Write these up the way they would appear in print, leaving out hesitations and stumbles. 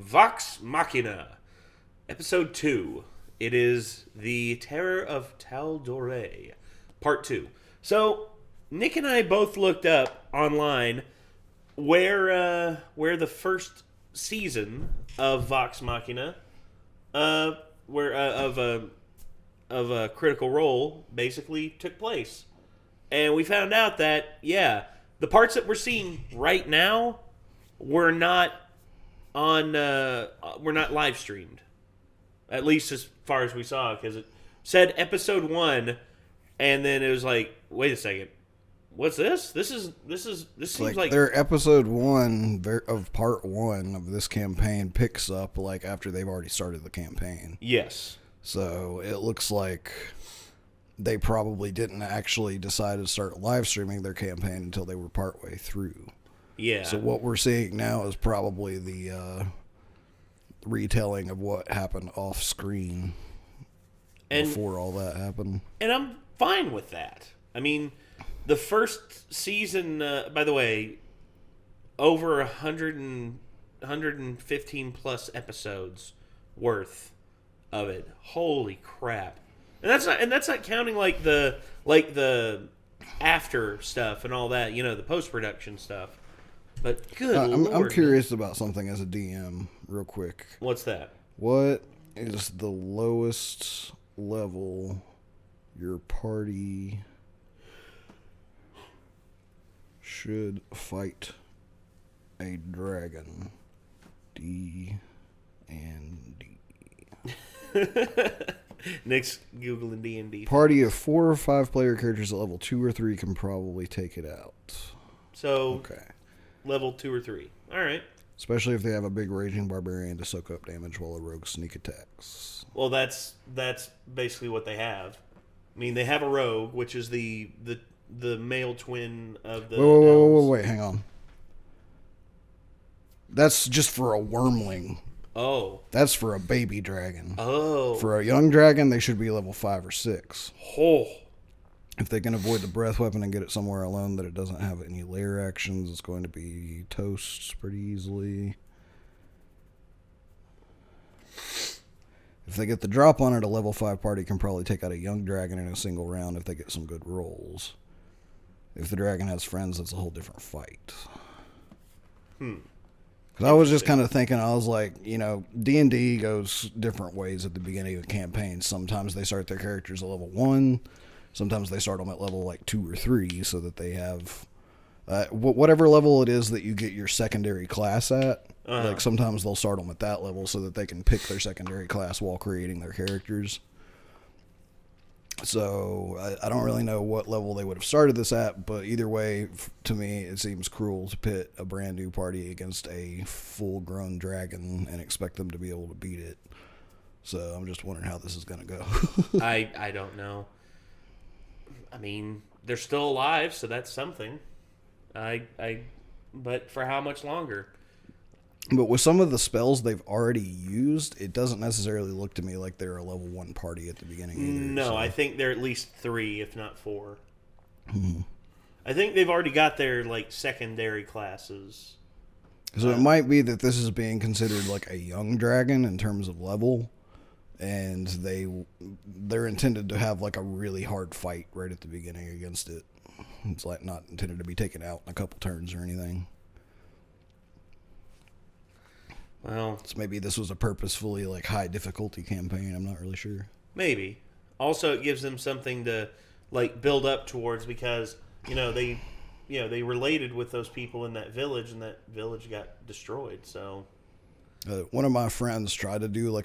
Vox Machina, Episode 2. It is The Terror of Tal'Dorei, Part 2. So, Nick and I both looked up online where the first season of Vox Machina, of a Critical Role, basically took place. And we found out that, the parts that we're seeing right now were not live streamed, at least as far as we saw, because it said episode 1, and then it was like, wait a second, what's this? This seems like their episode 1 of part 1 of this campaign picks up like after they've already started the campaign. Yes. So it looks like they probably didn't actually decide to start live streaming their campaign until they were partway through. Yeah. So what we're seeing now is probably the retelling of what happened off screen before all that happened. And I'm fine with that. I mean, the first season, by the way, over 115 plus episodes worth of it. Holy crap. And that's not counting like the after stuff and all that, the post-production stuff. But good Lord. I'm curious about something as a DM, real quick. What's that? What is the lowest level your party should fight a dragon? D and D. Nick's Googling D&D. Party of 4 or 5 player characters at level 2 or 3 can probably take it out. So, okay. Level 2 or 3. All right. Especially if they have a big raging barbarian to soak up damage while a rogue sneak attacks. Well, that's basically what they have. I mean, they have a rogue, which is the male twin of the... Wait, hang on. That's just for a wormling. Oh. That's for a baby dragon. Oh. For a young dragon, they should be level 5 or 6. Oh. If they can avoid the breath weapon and get it somewhere alone that it doesn't have any lair actions, it's going to be toast pretty easily. If they get the drop on it, a level 5 party can probably take out a young dragon in a single round if they get some good rolls. If the dragon has friends, that's a whole different fight. Because I was just kind of thinking, I was like, D&D goes different ways at the beginning of the campaign. Sometimes they start their characters at level 1. Sometimes they start them at level like 2 or 3 so that they have whatever level it is that you get your secondary class at. Like sometimes they'll start them at that level so that they can pick their secondary class while creating their characters. So I don't really know what level they would have started this at, but either way, to me, it seems cruel to pit a brand new party against a full-grown dragon and expect them to be able to beat it. So I'm just wondering how this is going to go. I don't know. I mean, they're still alive, so that's something. But for how much longer? But with some of the spells they've already used, it doesn't necessarily look to me like they're a level 1 party at the beginning either. No, so. I think they're at least 3, if not 4. Mm-hmm. I think they've already got their secondary classes. So it might be that this is being considered like a young dragon in terms of level, and they're intended to have like a really hard fight right at the beginning against it. It's like not intended to be taken out in a couple turns or anything. Well, so maybe this was a purposefully high difficulty campaign. I'm not really sure. Maybe. Also, it gives them something to build up towards because they related with those people in that village, and that village got destroyed. So, one of my friends tried to do a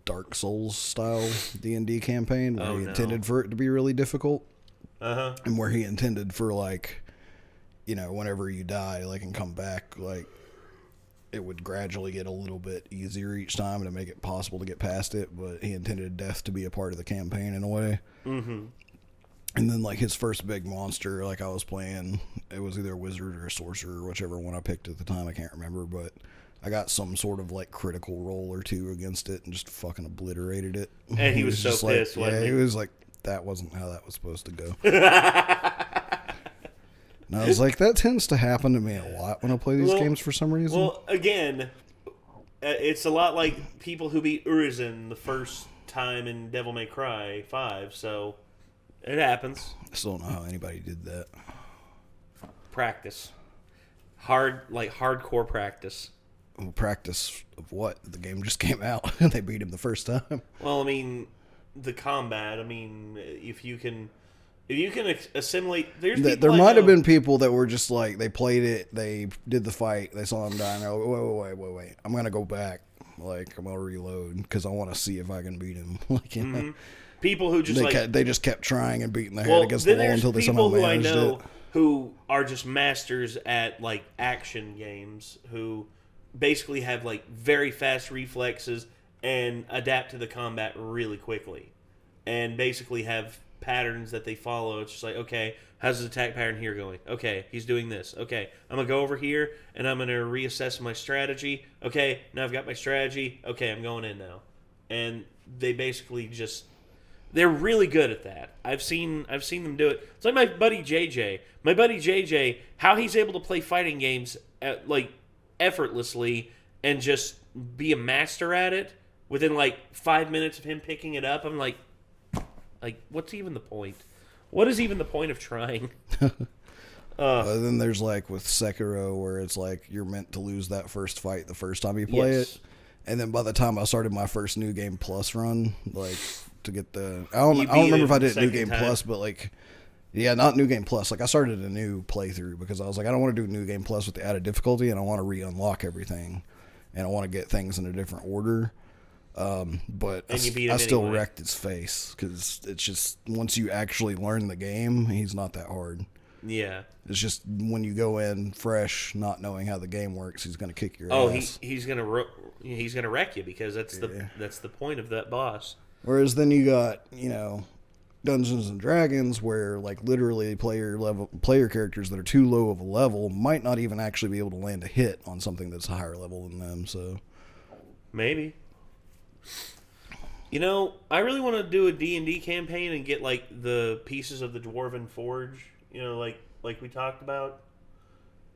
Dark Souls style D&D campaign where he intended for it to be really difficult. And where he intended for whenever you die, and come back, it would gradually get a little bit easier each time to make it possible to get past it, but he intended death to be a part of the campaign in a way. Mm-hmm. And then, his first big monster, I was playing, it was either a wizard or a sorcerer, whichever one I picked at the time, I can't remember, but I got some sort of, critical roll or 2 against it and just fucking obliterated it. And he was so pissed, wasn't he? He was that wasn't how that was supposed to go. And I was like, that tends to happen to me a lot when I play these games for some reason. Well, again, it's a lot like people who beat Urizen the first time in Devil May Cry 5, so it happens. I still don't know how anybody did that. Practice. Hardcore practice. Well, practice of what? The game just came out and they beat him the first time. Well, I mean, the combat. I mean, if you can assimilate, There might have been people that were just like, they played it, they did the fight, they saw him die, and wait, I'm gonna go back, like I'm gonna reload because I want to see if I can beat him. Like, you know, people who just they just kept trying and beating their head against the wall until they somehow managed it. People who I know who are just masters at like action games who basically have like very fast reflexes and adapt to the combat really quickly, and basically have patterns that they follow. It's just like, okay, how's his attack pattern here going? Okay, he's doing this. Okay, I'm gonna go over here and I'm gonna reassess my strategy. Okay, now I've got my strategy. Okay, I'm going in now. And they basically they're really good at that. I've seen them do it. It's like my buddy JJ. My buddy JJ, how he's able to play fighting games like effortlessly and just be a master at it within like 5 minutes of him picking it up. I'm like, what's even the point? What is even the point of trying? Then there's like with Sekiro where it's like you're meant to lose that first fight the first time you play it. And then by the time I started my first New Game Plus run, like to get the... I don't remember if I did New Game Plus, but like... Yeah, not New Game Plus. Like I started a new playthrough because I was like, I don't want to do New Game Plus with the added difficulty, and I want to re-unlock everything. And I want to get things in a different order. But I still anyway. Wrecked his face because it's just once you actually learn the game, he's not that hard. Yeah, it's just when you go in fresh, not knowing how the game works, he's gonna kick your ass. He's gonna wreck you because that's the point of that boss. Whereas then you got Dungeons and Dragons where like literally player characters that are too low of a level might not even actually be able to land a hit on something that's higher level than them. So maybe. I really want to do a D&D campaign and get, like, the pieces of the Dwarven Forge, like we talked about.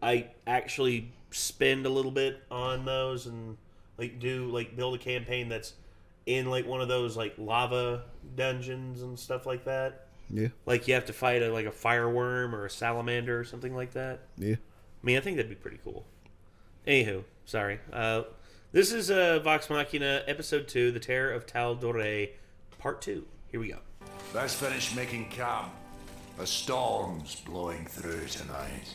I actually spend a little bit on those and, build a campaign that's in, one of those, lava dungeons and stuff like that. Yeah. Like, you have to fight a fireworm or a salamander or something like that. Yeah. I mean, I think that'd be pretty cool. Anywho, sorry. This is Vox Machina, Episode 2, The Terror of Tal'Dorei, Part 2. Here we go. Let's finish making camp. A storm's blowing through tonight.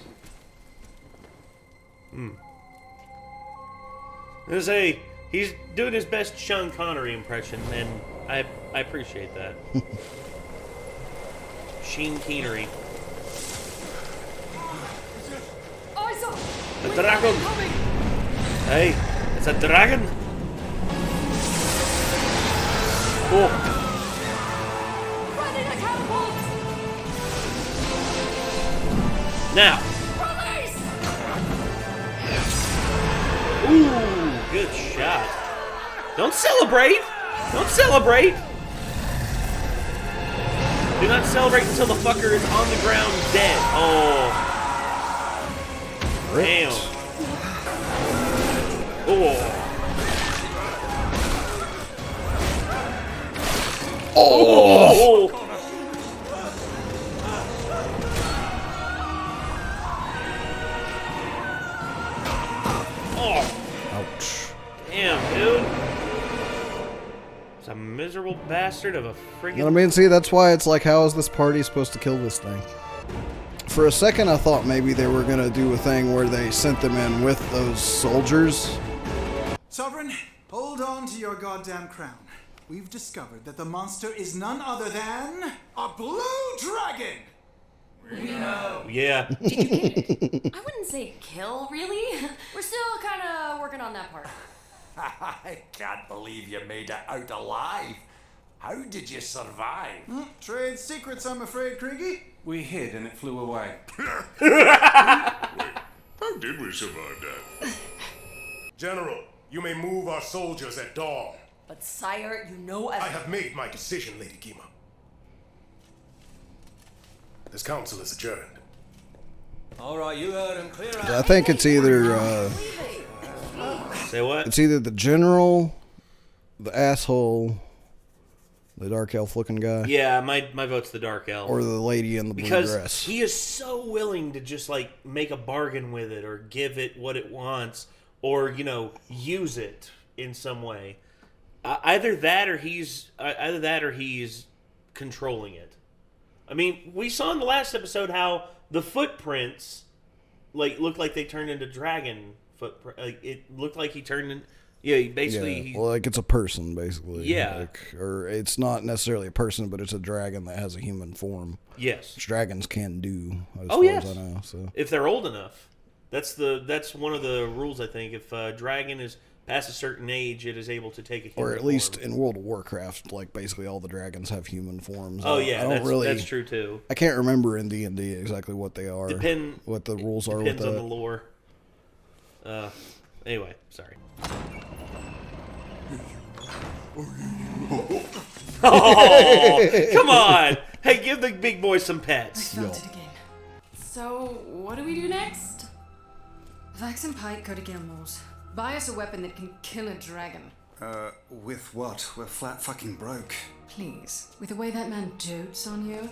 He's doing his best Sean Connery impression, and I appreciate that. Sheen Keenery. Oh, I saw the dragon! Hey! It's a dragon! Oh! Run in a catapult! Now! Release! Ooh, good shot. Don't celebrate! Don't celebrate! Do not celebrate until the fucker is on the ground dead. Oh. Damn. Oh. Oh. Oh. Ouch. Damn, dude. It's a miserable bastard of a friggin'... see, that's why it's like, how is this party supposed to kill this thing? For a second, I thought maybe they were going to do a thing where they sent them in with those soldiers. Sovereign, hold on to your goddamn crown. We've discovered that the monster is none other than a blue dragon! We know. Yeah. Did you I wouldn't say kill, really. We're still kind of working on that part. I can't believe you made it out alive. How did you survive? Trade secrets, I'm afraid, Kriegy. We hid and it flew away. How did we survive that? General, you may move our soldiers at dawn. But sire, you know as... I have made my decision, Lady Kima. This council is adjourned. All right, you heard him. Clear out. I think it's either... Say what? It's either the general, the asshole, the dark elf looking guy. Yeah, my vote's the dark elf. Or the lady in the blue because dress. he is so willing to just like make a bargain with it or give it what it wants or, you know, use it in some way. Either that or he's controlling it. I mean, we saw in the last episode how the footprints like looked like they turned into dragon footprint. Like, it looked like he turned in. Yeah, basically. Yeah, well, like it's a person, basically. Yeah. Like, or it's not necessarily a person, but it's a dragon that has a human form. Yes. Which dragons can do, as Oh, far yes. as I know. So. If they're old enough. That's one of the rules, I think. If a dragon is past a certain age, it is able to take a human Or at least form. in World of Warcraft, like basically all the dragons have human forms. Oh, yeah, I that's true, too. I can't remember in D&D exactly what they are. What the rules are with that. Depends on the lore. Anyway, sorry. Oh, come on! Hey, give the big boy some pets. I felt it again. So, what do we do next? Vax and Pike go to Gilmore's. Buy us a weapon that can kill a dragon. With what? We're flat fucking broke. Please. With the way that man dotes on you,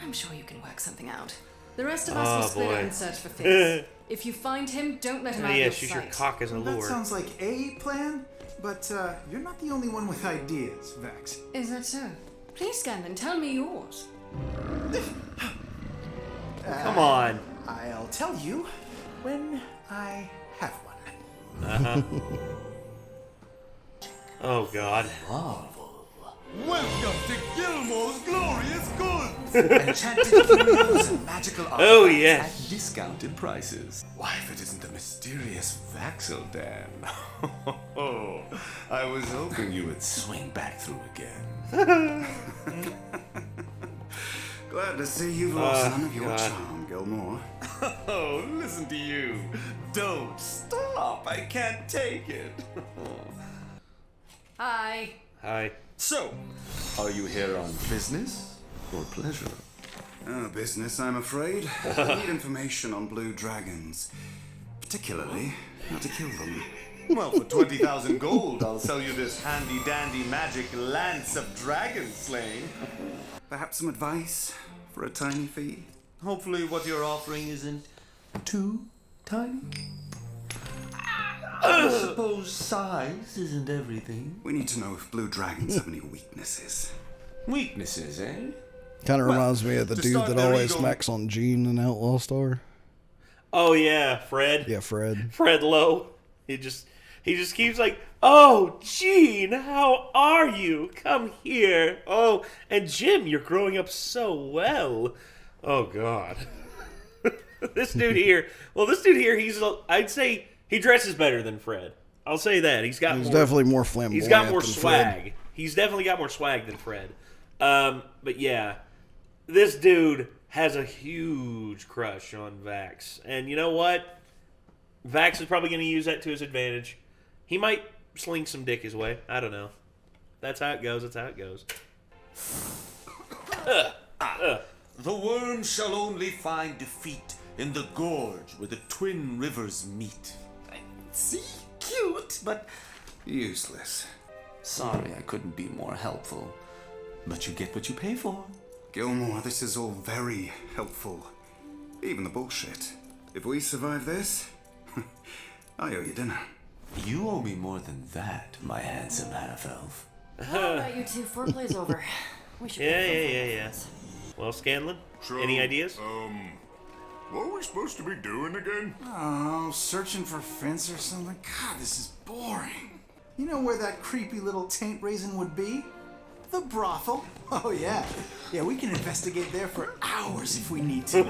I'm sure you can work something out. The rest of us will split boy. out and search for Fitz. If you find him, don't let him out of your Yes, use your sight. cock as a That lure. sounds like a plan, but you're not the only one with ideas, Vex. Is that so? Please, Scanlan, tell me yours. Come on. I'll tell you when I have one. Uh-huh. Oh, God. Welcome to Gilmore's Glorious Goods! Enchanted curios and magical artifacts Oh, yes. at discounted prices. Why, if it isn't the mysterious Vaxel Dan. I was hoping you would swing back through again. Glad to see you've lost none of your charm, Gilmore. Oh, listen to you. Don't stop. I can't take it. Hi. Hi. So, are you here on business or pleasure? Business, I'm afraid. I need information on blue dragons. Particularly, how to kill them. Well, for 20,000 gold, I'll sell you this handy-dandy magic lance of dragon slaying. Perhaps some advice for a tiny fee? Hopefully what you're offering isn't too tiny. I suppose size isn't everything. We need to know if blue dragons have any weaknesses. Weaknesses, eh? Kind of reminds me of the to dude start that their always ego- smacks on Gene in Outlaw Star. Oh, yeah, Fred. Yeah, Fred. Fred Lowe. He just keeps like, oh, Gene, how are you? Come here. Oh, and Jim, you're growing up so well. Oh, God. This dude here, I'd say he dresses better than Fred. I'll say that. He's definitely more flamboyant. He's got more than swag. Fred. He's definitely got more swag than Fred. But yeah, this dude has a huge crush on Vax. And you know what? Vax is probably going to use that to his advantage. He might sling some dick his way. I don't know. That's how it goes. The worm shall only find defeat in the gorge where the twin rivers meet. See? Cute, but Useless. sorry I couldn't be more helpful. But you get what you pay for. Gilmore, this is all very helpful. Even the bullshit. If we survive this, I owe you dinner. You owe me more than that, my handsome half-elf. How about you two? Foreplay's over. We should Yeah. Well, Scanlan, any ideas? What are we supposed to be doing again? Oh, searching for Fence or something? God, this is boring. You know where that creepy little taint raisin would be? The brothel. Oh, yeah. Yeah, we can investigate there for hours if we need to.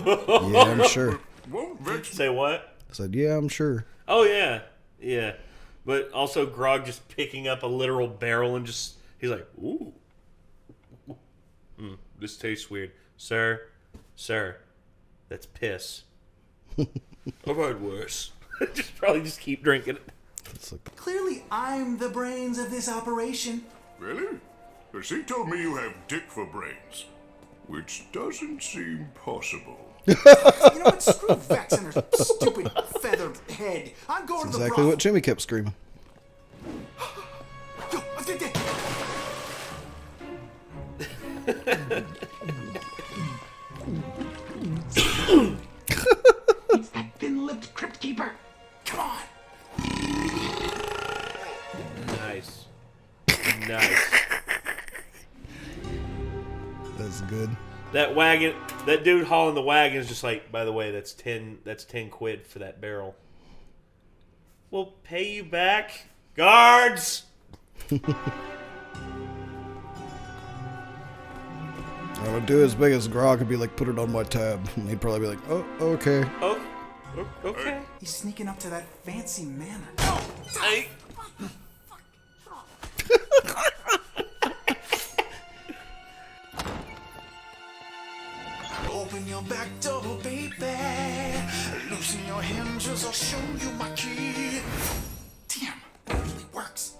Yeah, I'm sure. Won't Vex Say what? I said, yeah, I'm sure. Oh, yeah. Yeah. But also Grog just picking up a literal barrel and he's like, ooh. This tastes weird. Sir, that's piss. I've had worse. just keep drinking it. It's like, Clearly, I'm the brains of this operation. Really? Because he told me you have dick for brains. Which doesn't seem possible. You know what? Screw Vex and her stupid feathered head. I'm going to the exactly brothel. what Jimmy kept screaming. It's that thin-lipped crypt keeper. Come on. Nice. Nice. That's good. That wagon, that dude hauling the wagon is just like, by the way, that's 10 quid for that barrel. We'll pay you back. Guards! I would do as big as Grog and be like, put it on my tab. And he'd probably be like, oh, okay. Oh, okay. He's sneaking up to that fancy manor. Hey. Open your back door, baby. Loosen your hinges, I'll show you my key. Damn, it really works.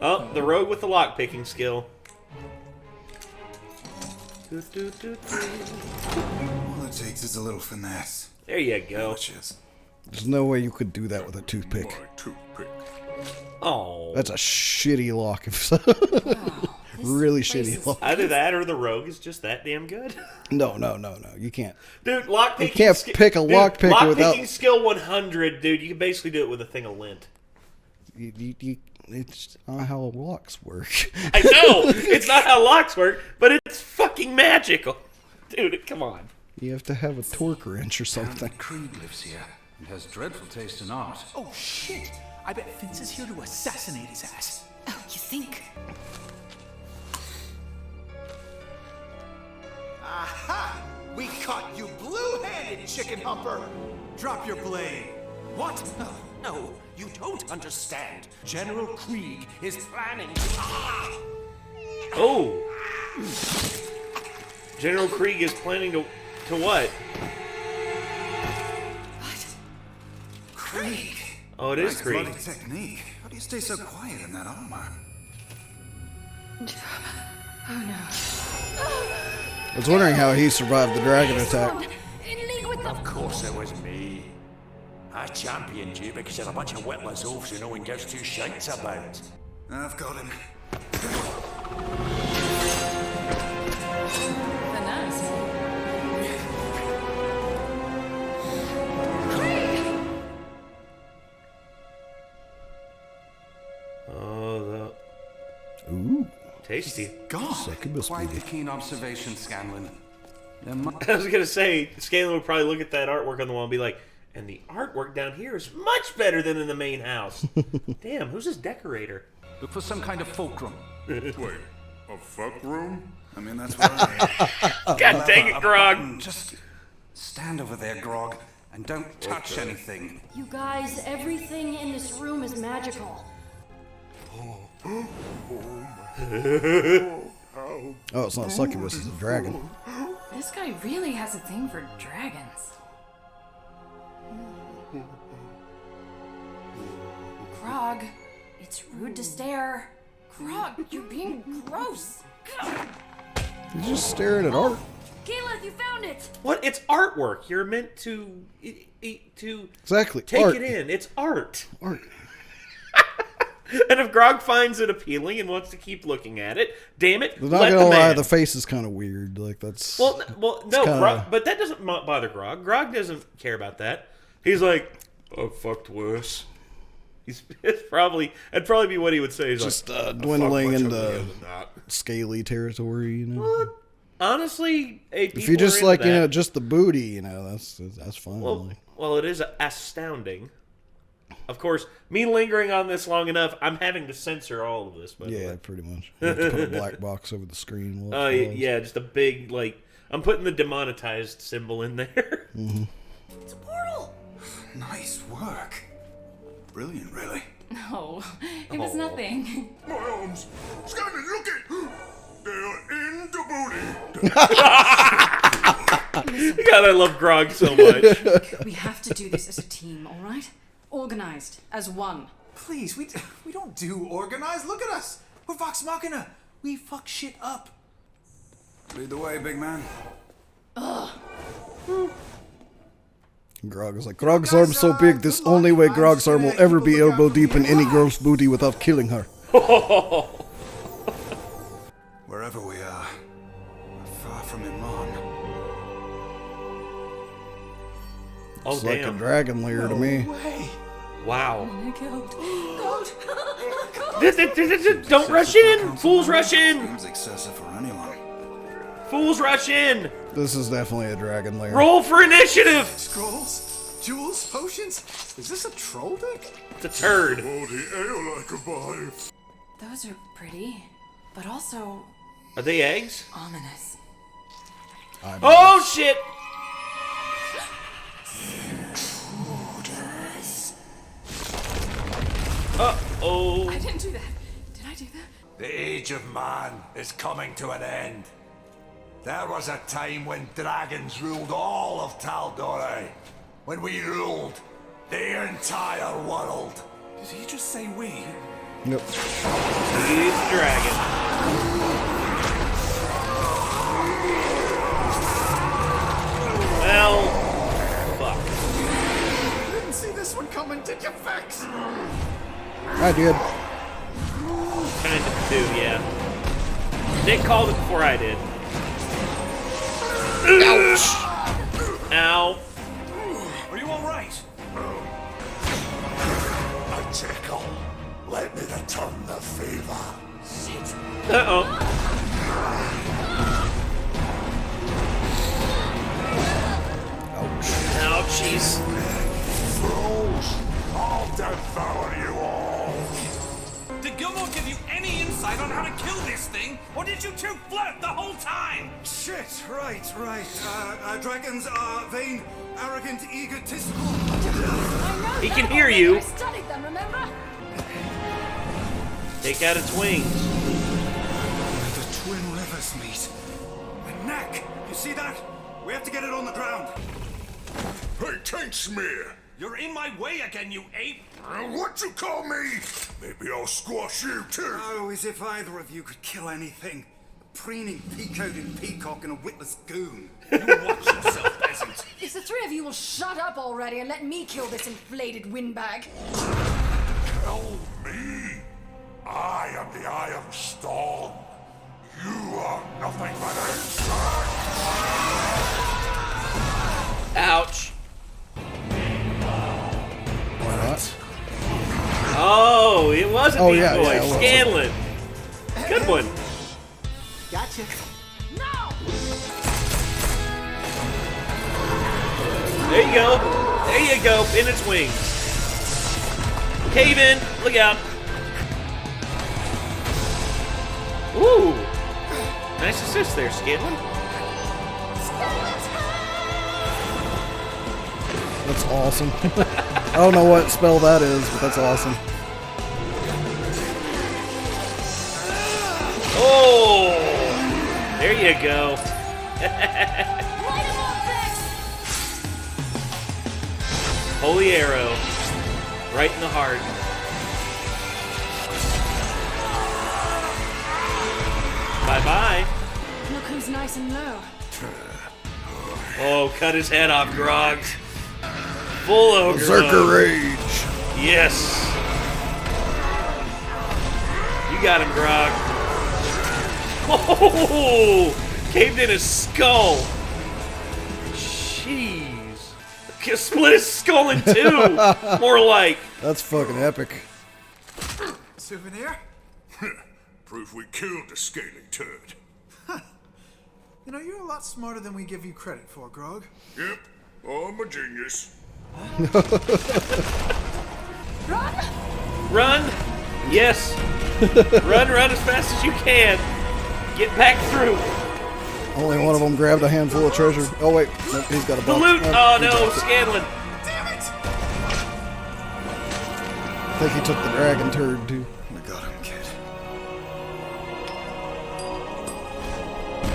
Oh, the rogue with the lock-picking skill. All it takes is a little finesse. There you go. There's no way you could do that with a toothpick. My toothpick. Oh, That's a shitty lock. Really shitty lock. either that or the rogue is just that damn good. No. You can't. Dude, lock-picking You can't pick a lock-picker without... Lock-picking skill 100, dude. You can basically do it with a thing of lint. It's not how locks work. I know! It's not how locks work, but it's fucking magical. Dude, come on. You have to have a torque wrench or something. Creed lives here and has dreadful taste in art. Oh, shit. I bet Vince is here to assassinate his ass. Oh, you think? Aha! We caught you blue-handed, chicken humper! Drop your blade. What? No, you don't understand. General Krieg is planning. Oh! General Krieg is planning to what? What? Krieg! Oh, it is Nice Krieg. bloody technique. How do you stay so quiet in that armor? Oh no. I was wondering how he survived the dragon attack. In league with the... Of course it was me. I championed you because you're a bunch of witless oafs who no one gives two shits about. I've got him. Finesse. Oh, Ooh. tasty. Gone. Succubus Quite booty. the keen observation, Scanlan. I was gonna say, Scanlan would probably look at that artwork on the wall and be like, and the artwork down here is much better than in the main house. Damn, who's this decorator? Look for some kind of fulcrum. Wait, a fuck room? I mean, that's what I... God dang it, Grog! Just stand over there, Grog, and don't touch anything. You guys, everything in this room is magical. Oh, it's not succubus, it's a dragon. This guy really has a thing for dragons. Grog, it's rude to stare. Grog, you're being gross. He's just staring at art. Keyleth, you found it. What? It's artwork. You're meant to Exactly. take art. it in. It's art. Art. And if Grog finds it appealing and wants to keep looking at it, damn it, I'm not let gonna the lie, man. the face is kind of weird. Like that's. Well, no, kinda- Grog, but that doesn't bother Grog. Grog doesn't care about that. He's like, I've fucked worse. That'd probably be what he would say. He's just like, dwindling "I've fucked much into uglier than that." scaly territory. You know. Honestly, If you just like just the booty, that's fine. Well, like. well, it is astounding. Of course, me lingering on this long enough, I'm having to censor all of this. By the Yeah, way. pretty much. You have to put a black box over the screen. Oh, yeah, just a big, I'm putting the demonetized symbol in there. Mm-hmm. It's a portal. Nice work. Brilliant, really. No, it was nothing. My arms! Scanlan, look it! They're in the booty! God, I love Grog so much. We have to do this as a team, all right? Organized, as one. Please, we don't do organized. Look at us. We're Vox Machina. We fuck shit up. Lead the way, big man. Grog is like, Grog's arm's so big, this only way Grog's arm will ever be elbow deep in any girl's booty without killing her. We're Wherever we are, we're far from Iman. Oh, It's damn. like a dragon lair to me. Way. Wow. Goat. Don't rush in! Fools rush in! Seems excessive for anyone. Fools rush in! This is definitely a dragon lair. Roll for initiative! Scrolls? Jewels? Potions? Is this a troll deck? It's a turd. Oh, the ale like a body. Those are pretty, but also Are they eggs? ominous. Oh, shit! Uh-oh. I didn't do that. Did I do that? The age of man is coming to an end. There was a time when dragons ruled all of Tal'Dorei. When we ruled the entire world. Did he just say we? Yep. He's the dragon. Well, fuck. Didn't see this one coming, did you, Fex? I did. Kind of do, yeah. Nick called it before I did. Ouch! Ow. Are you alright? A tickle. Let me return the favor. Uh-oh. Ouchies. Fools! I'll devour you all! Did Gilmore give you any insight on how to kill this thing? Or did you two flirt the whole time? Shit, right. Dragons are vain, arrogant, egotistical. He can hear you. I studied them, remember? Take out its wings. The twin rivers meet. A neck! You see that? We have to get it on the ground. Hey, tank smear. You're in my way again, you ape! What you call me? Maybe I'll squash you too. Oh, as if either of you could kill anything. A preening, peacoated peacock and a witless goon. You watch yourself, peasant! If the three of you will shut up already and let me kill this inflated windbag. Kill me! I am the Iron Storm. You are nothing but insect! Ouch. Oh, it was a Oh, decoy. yeah, it was. Scanlan. Good one. Gotcha. No! There you go. There you go. In its wings. Cave in. Look out. Ooh. Nice assist there, Scanlan. That's awesome. I don't know what spell that is, but that's awesome. Oh. There you go. Light him up, Vex! Holy arrow. Right in the heart. Bye-bye. Look who's nice and low. Oh, cut his head off, Grogs. Full ogre Berserker mode. Rage. Yes. You got him, Grog. Oh, caved in his skull. Jeez. Split his skull in two. More like. That's fucking epic. Souvenir? Proof we killed the scaly turd. You know, you're a lot smarter than we give you credit for, Grog. Yep, I'm a genius. Run! Run. Yes. Run as fast as you can. Get back through. Only one of them grabbed a handful of treasure. Oh wait, nope, he's got a The box. loot. Nope, Oh he no, dropped it. Scanlan. Damn it! I think he took the dragon turd too. We got him, kid.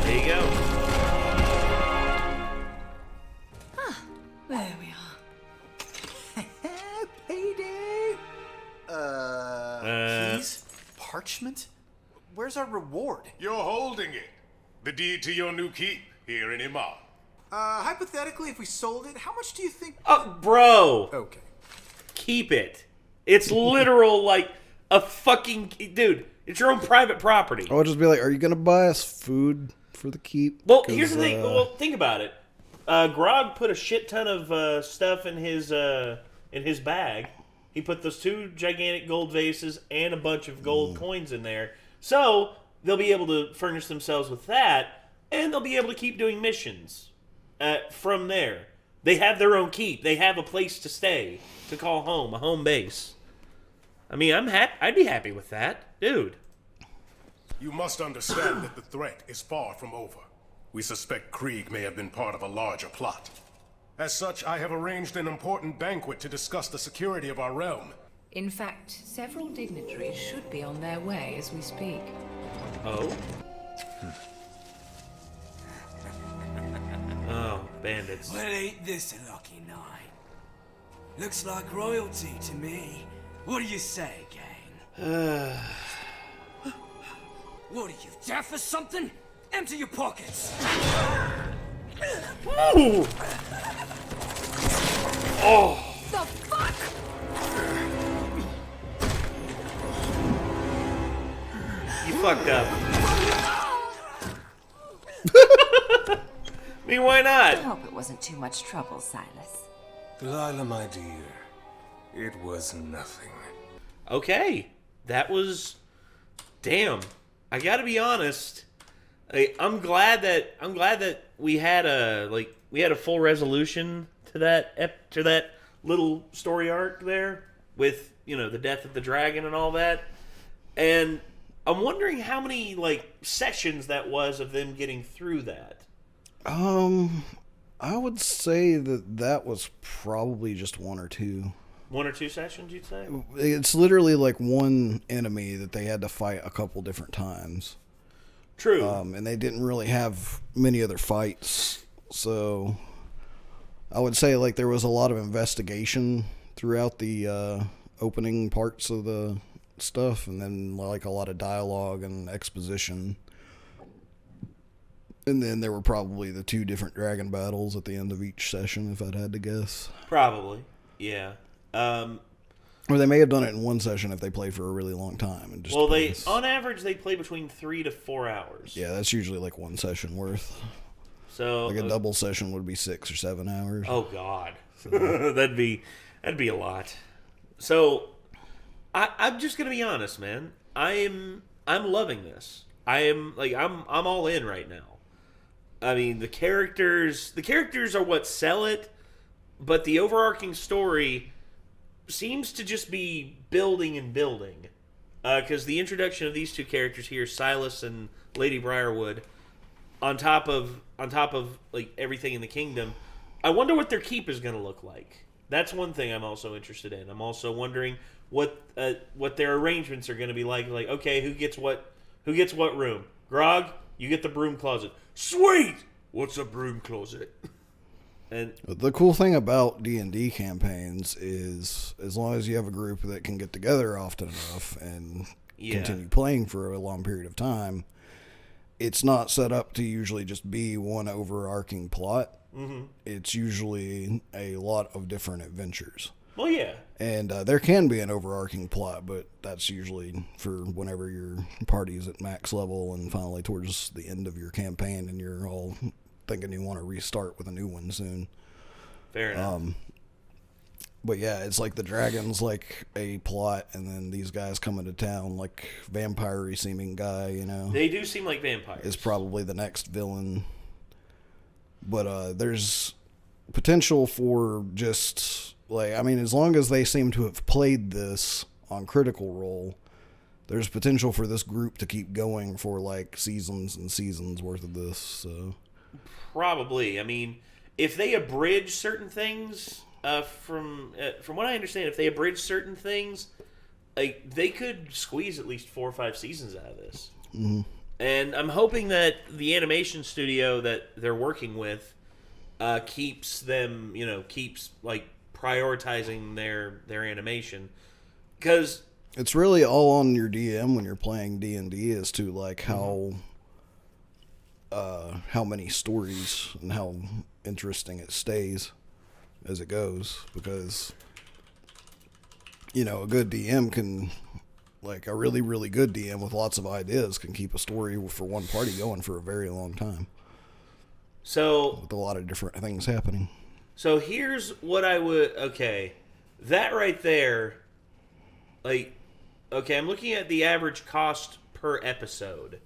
There you go. There we are. Payday! Keys? Parchment? Where's our reward? You're holding it. The deed to your new keep here in Iman. Hypothetically, if we sold it, how much do you think? Bro. Okay. Keep it. It's literal like a fucking dude. It's your own private property. I would just be like, are you going to buy us food for the keep? Well, here's the thing. Well, think about it. Grog put a shit ton of stuff in his bag. He put those 2 gigantic gold vases and a bunch of gold coins in there. So they'll be able to furnish themselves with that, and they'll be able to keep doing missions from there. They have their own keep. They have a place to stay, to call home, a home base. I mean, I'd be happy with that, dude. You must understand that the threat is far from over. We suspect Krieg may have been part of a larger plot. As such, I have arranged an important banquet to discuss the security of our realm. In fact, several dignitaries should be on their way as we speak. Oh? Oh, bandits. Well, ain't this a lucky night? Looks like royalty to me. What do you say, gang? What are you, deaf or something? Empty your pockets! Ooh. Oh! The fuck? You fucked up. I mean, why not? I hope it wasn't too much trouble, Silas. Delilah, my dear, it was nothing. Okay, that was... Damn. I gotta be honest. I'm glad that we had a full resolution to that little story arc there with, the death of the dragon and all that. And I'm wondering how many sessions that was of them getting through that. I would say that was probably just 1 or 2. 1 or 2 sessions, you'd say? It's literally like one enemy that they had to fight a couple different times. True. And they didn't really have many other fights. So I would say there was a lot of investigation throughout the opening parts of the stuff, and then a lot of dialogue and exposition. And then there were probably the 2 different dragon battles at the end of each session, if I'd had to guess. Probably, yeah. Or they may have done it in one session if they played for a really long time. And just on average, they play between 3 to 4 hours. Yeah, that's usually one session worth. So a double session would be 6 or 7 hours. Oh God, so. that'd be a lot. So I'm just gonna be honest, man. I'm loving this. I'm all in right now. I mean, the characters are what sell it, but the overarching story seems to just be building and building. Because the introduction of these 2 characters here, Silas and Lady Briarwood, on top of everything in the kingdom, I wonder what their keep is going to look like. That's one thing I'm also interested in. I'm also wondering what their arrangements are going to be like. Like, okay, who gets what room? Grog, you get the broom closet. Sweet! What's a broom closet? And the cool thing about D&D campaigns is as long as you have a group that can get together often enough and continue playing for a long period of time, it's not set up to usually just be one overarching plot. Mm-hmm. It's usually a lot of different adventures. Well, yeah. And there can be an overarching plot, but that's usually for whenever your party's at max level and finally towards the end of your campaign and you're all thinking you want to restart with a new one soon. Fair enough. But yeah, it's the dragon's a plot, and then these guys come into town, vampire-y seeming guy, They do seem like vampires. Is probably the next villain. But there's potential for just, as long as they seem to have played this on Critical Role, there's potential for this group to keep going for, seasons and seasons worth of this, so... Probably. I mean, if they abridge certain things, from what I understand, if they abridge certain things, they could squeeze at least 4 or 5 seasons out of this. Mm-hmm. And I'm hoping that the animation studio that they're working with keeps them, keeps prioritizing their animation, because it's really all on your DM when you're playing D&D as to how many stories and how interesting it stays as it goes, because a good DM can Like a really, really good DM with lots of ideas can keep a story for one party going for a very long time. So with a lot of different things happening. So here's what I would... Okay. That right there... Like... Okay, I'm looking at the average cost per episode.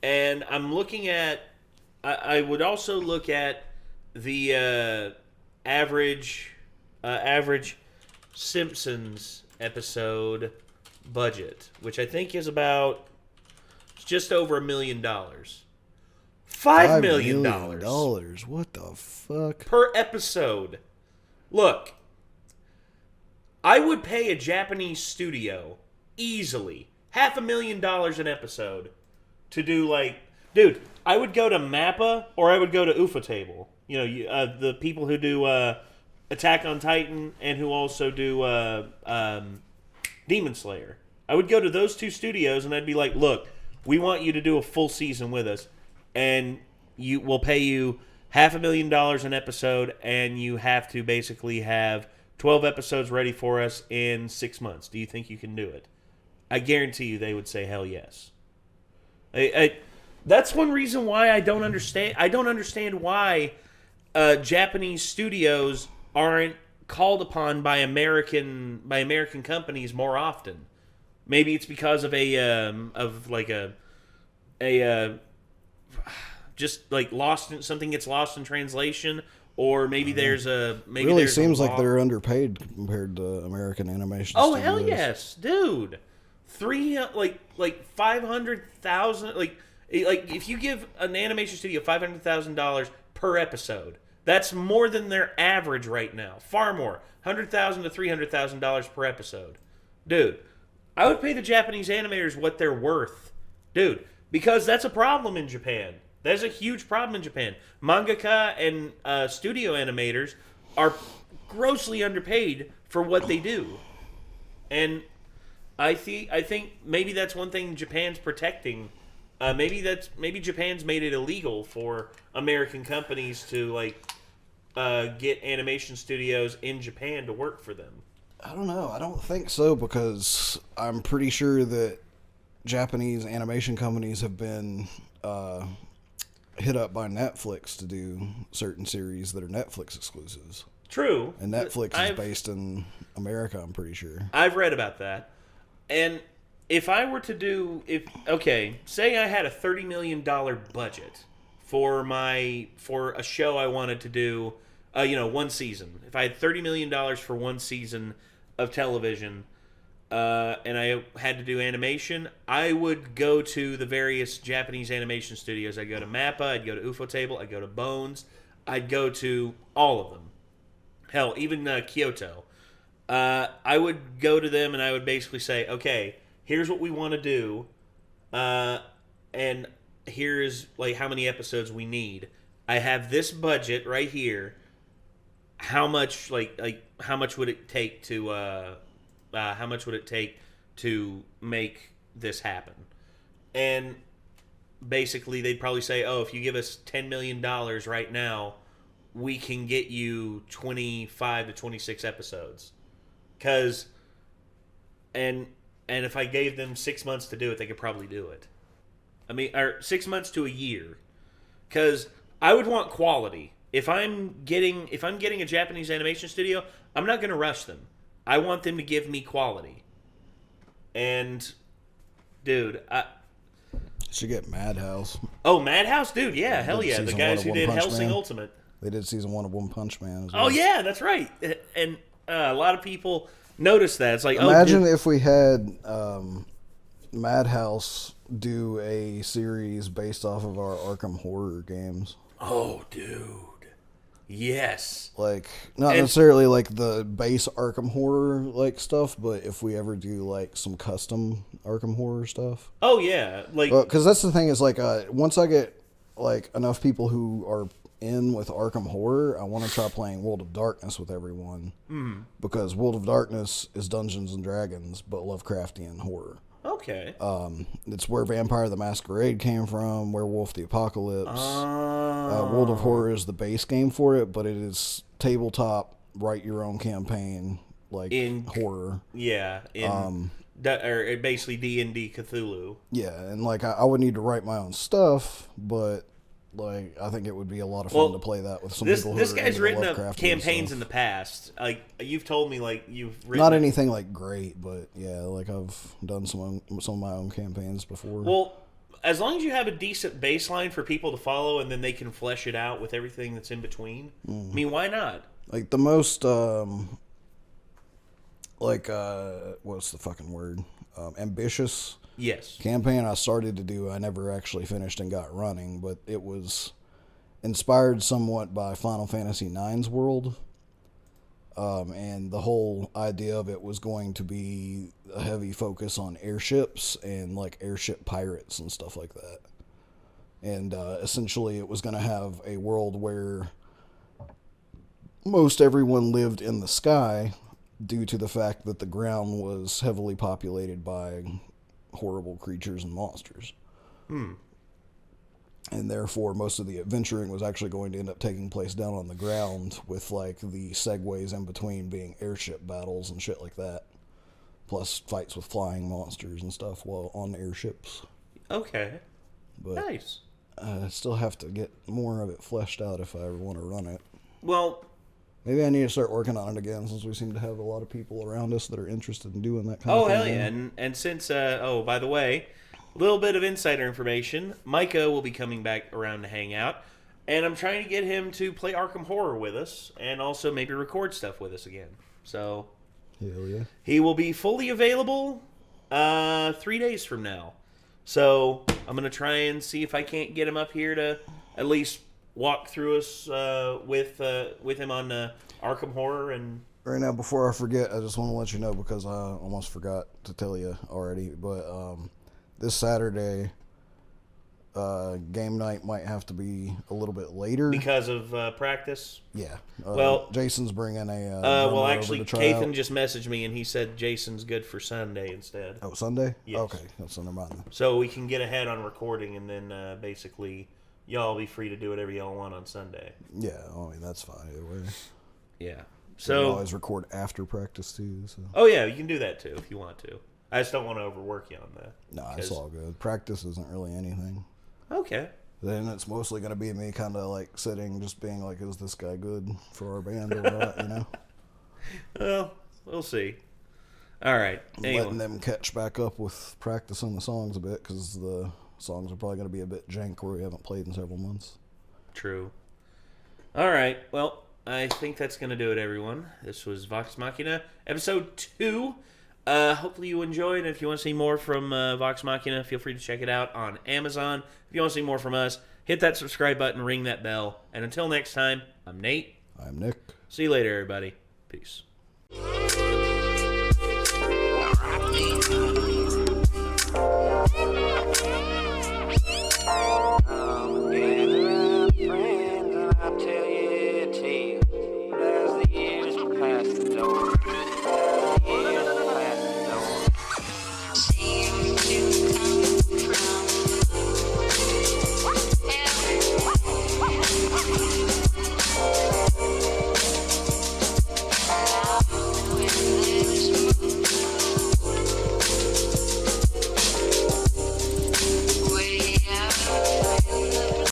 And I'm looking at... I would also look at the average Simpsons episode budget, which I think is about just over $1 million. $5 million. What the fuck? Per episode. Look, I would pay a Japanese studio easily $500,000 an episode to do like, dude, I would go to Mappa or I would go to Ufotable. You know, the people who do Attack on Titan and who also do Demon Slayer. I would go to those two studios and I'd be like, look, we want you to do a full season with us, and we'll pay you $500,000 an episode, and you have to basically have 12 episodes ready for us in 6 months. Do you think you can do it? I guarantee you they would say hell yes. That's one reason why I don't understand. I don't understand why Japanese studios aren't called upon by American companies more often. Maybe it's because of just like something gets lost in translation, or maybe there's a maybe really there's seems like they're underpaid compared to American animation. Oh studios. hell yes, dude! 500,000 like if you give an animation studio $500,000 per episode, that's more than their average right now. Far more, $100,000 to $300,000 per episode, dude. I would pay the Japanese animators what they're worth, dude, because that's a problem in Japan. That's a huge problem in Japan. Mangaka and studio animators are grossly underpaid for what they do, and I think maybe that's one thing Japan's protecting. Maybe Japan's made it illegal for American companies to get animation studios in Japan to work for them. I don't know. I don't think so, because I'm pretty sure that Japanese animation companies have been hit up by Netflix to do certain series that are Netflix exclusives. True. And Netflix is based in America, I'm pretty sure. I've read about that. And if I were to do... say I had a $30 million budget for a show I wanted to do, one season. If I had $30 million for one season of television, and I had to do animation, I would go to the various Japanese animation studios. I'd go to Mappa, I'd go to Ufotable, I'd go to Bones, I'd go to all of them. Hell, even Kyoto. I would go to them and I would basically say, okay, here's what we want to do, and here's how many episodes we need. I have this budget right here. How much how much would it take to make this happen? And basically they'd probably say, oh, if you give us $10 million right now, we can get you 25 to 26 episodes. And if I gave them 6 months to do it, they could probably do it. I mean, or 6 months to a year. Because I would want quality. If I'm getting a Japanese animation studio, I'm not going to rush them. I want them to give me quality. And, dude, should get Madhouse. Oh, Madhouse, dude, yeah, hell yeah. The guys who did Hellsing Ultimate. They did season 1 of One Punch Man as well. Oh yeah, that's right. And a lot of people noticed that. It's like, imagine if we had Madhouse do a series based off of our Arkham Horror games. Oh, dude. Yes. Not necessarily the base Arkham Horror stuff, but if we ever do some custom Arkham Horror stuff. Oh yeah, because that's the thing is once I get enough people who are in with Arkham Horror, I want to try playing World of Darkness with everyone, because World of Darkness is Dungeons and Dragons but Lovecraftian horror. Okay. It's where Vampire the Masquerade came from, Werewolf the Apocalypse. World of Horror is the base game for it, but it is tabletop, write your own campaign, in horror. Yeah. or basically D&D Cthulhu. Yeah, and like I would need to write my own stuff, but like I think it would be a lot of fun to play that with some people. This guy's written up campaigns in the past. Like you've told me, like you've written not anything like great, but yeah, like I've done some of my own campaigns before. Well, as long as you have a decent baseline for people to follow, and then they can flesh it out with everything that's in between. I mean, why not? Like the most, what's the fucking word? Ambitious. Yes. Campaign I started to do, I never actually finished and got running, but it was inspired somewhat by Final Fantasy IX's world. And the whole idea of it was going to be a heavy focus on airships and like airship pirates and stuff like that. And essentially it was going to have a world where most everyone lived in the sky due to the fact that the ground was heavily populated by horrible creatures and monsters. And therefore most of the adventuring was actually going to end up taking place down on the ground, with like the segues in between being airship battles and shit like that, plus fights with flying monsters and stuff while on airships. Okay. But nice. I still have to get more of it fleshed out if I ever want to run it. Well, maybe I need to start working on it again, since we seem to have a lot of people around us that are interested in doing that kind of thing. Oh, hell yeah. And since, by the way, a little bit of insider information, Micah will be coming back around to hang out, and I'm trying to get him to play Arkham Horror with us, and also maybe record stuff with us again. So, hell yeah. He will be fully available 3 days from now. So, I'm going to try and see if I can't get him up here to at least walk through us with him on Arkham Horror. And right now, before I forget, I just want to let you know, because I almost forgot to tell you already, but this Saturday, game night might have to be a little bit later because of practice. Yeah. Well, Jason's bringing a well, actually, Kathan out. just messaged me and he said Jason's good for Sunday instead. Oh, Sunday? Yes. Okay, that's never mind. So we can get ahead on recording, and then basically y'all be free to do whatever y'all want on Sunday. Yeah, I mean that's fine either way. Yeah. So we always record after practice too. So. Oh yeah, you can do that too if you want to. I just don't want to overwork you on that. No, it's all good. Practice isn't really anything. Okay. Then it's mostly going to be me kind of like sitting, just being like, is this guy good for our band or not, you know? Well, we'll see. All right. Anyway. Letting them catch back up with practicing the songs a bit, because the songs are probably going to be a bit jank where we haven't played in several months. True. All right. Well, I think that's going to do it, everyone. This was Vox Machina, episode 2. Hopefully you enjoyed, and if you want to see more from Vox Machina, feel free to check it out on Amazon. If you want to see more from us, hit that subscribe button, ring that bell, and until next time, I'm Nate. I'm Nick. See you later, everybody. Peace.